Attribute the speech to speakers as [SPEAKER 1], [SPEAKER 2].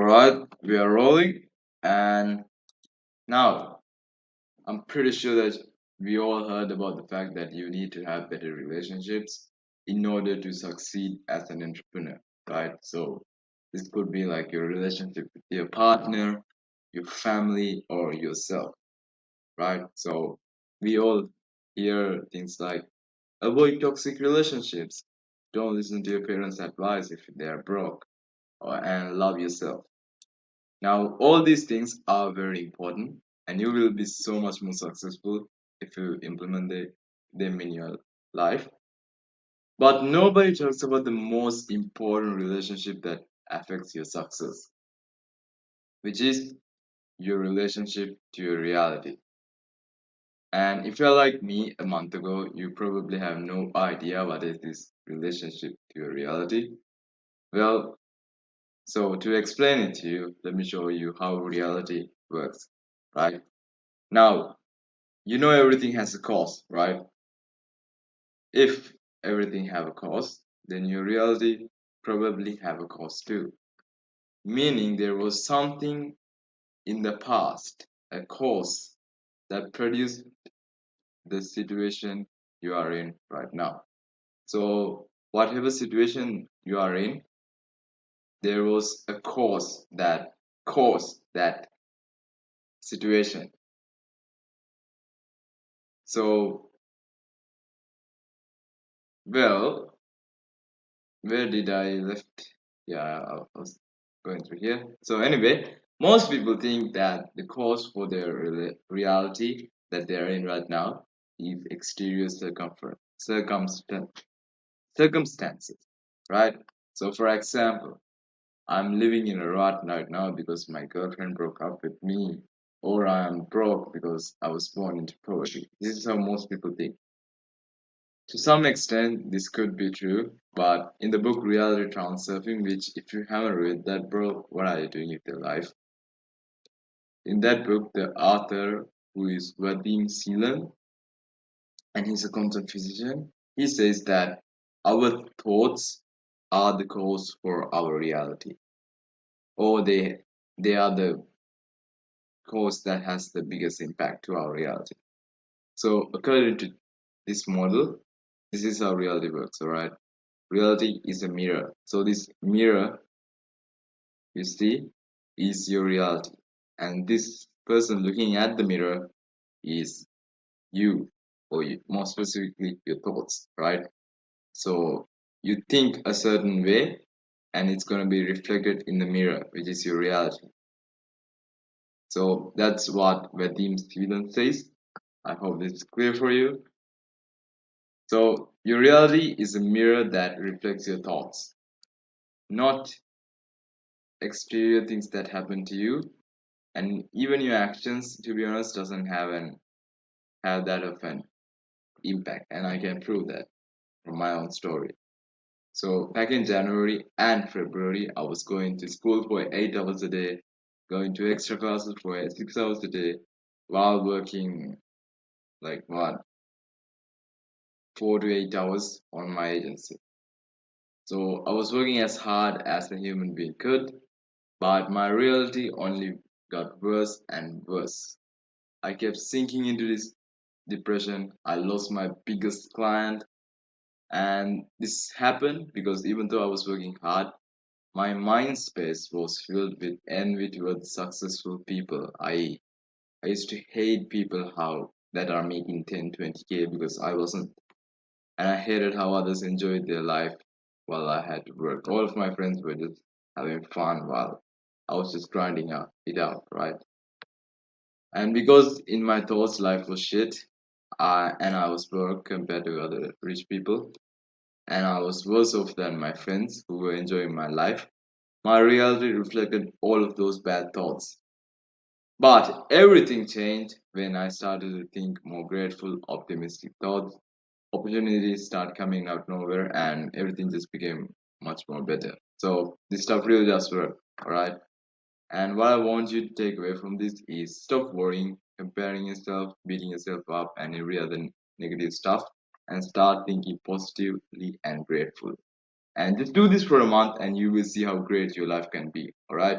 [SPEAKER 1] Alright, we are rolling, and now I'm pretty sure that we all heard about the fact that you need to have better relationships in order to succeed as an entrepreneur, right? So this could be like your relationship with your partner, your family, or yourself, right? So we all hear things like avoid toxic relationships, don't listen to your parents' advice if they are broke, and love yourself. Now, all these things are very important, and you will be so much more successful if you implement them in your life. But nobody talks about the most important relationship that affects your success, which is your relationship to your reality. And if you're like me a month ago, you probably have no idea what is this relationship to your reality. Well, so to explain it to you, let me show you how reality works, right? Now, you know everything has a cost, right? If everything have a cost, then your reality probably have a cost too. Meaning there was something in the past, a cause that produced the situation you are in right now. So whatever situation you are in, there was a cause that caused that situation. So, well, where did I left? Yeah, I was going through here. So anyway, most people think that the cause for their reality that they are in right now is exterior circumstances, right? So for example, I'm living in a rut right now because my girlfriend broke up with me, or I'm broke because I was born into poverty. This is how most people think. To some extent, this could be true, but in the book Reality Transurfing, which if you haven't read that, bro, what are you doing with your life? In that book, the author, who is Vadim Seelan, and he's a quantum physician, he says that our thoughts are the cause for our reality, or they are the cause that has the biggest impact to our reality. So according to this model, this is how reality works, alright? Reality is a mirror. So this mirror you see is your reality. And this person looking at the mirror is you, or you, more specifically, your thoughts, right? So you think a certain way, and it's going to be reflected in the mirror, which is your reality. So that's what Vadim Steven says. I hope this is clear for you. So your reality is a mirror that reflects your thoughts, not exterior things that happen to you, and even your actions, to be honest, doesn't have that of an impact, and I can prove that from my own story. So back in January and February, I was going to school for 8 hours a day, going to extra classes for 6 hours a day, while working like what 4 to 8 hours on my agency. So I was working as hard as a human being could, but my reality only got worse and worse. I kept sinking into this depression. I lost my biggest client, and this happened because even though I was working hard, my mind space was filled with envy towards successful people. I used to hate people how that are making 10, 20K because I wasn't, and I hated how others enjoyed their life while I had to work. All of my friends were just having fun while I was just grinding it out, right? And because in my thoughts life was shit, and I was broke compared to other rich people, and I was worse off than my friends who were enjoying my life, my reality reflected all of those bad thoughts. But everything changed when I started to think more grateful, optimistic thoughts. Opportunities start coming out nowhere, and everything just became much more better. So this stuff really does work, alright? And what I want you to take away from this is stop worrying, comparing yourself, beating yourself up, and every other negative stuff, and start thinking positively and grateful. And just do this for a month, and you will see how great your life can be. All right.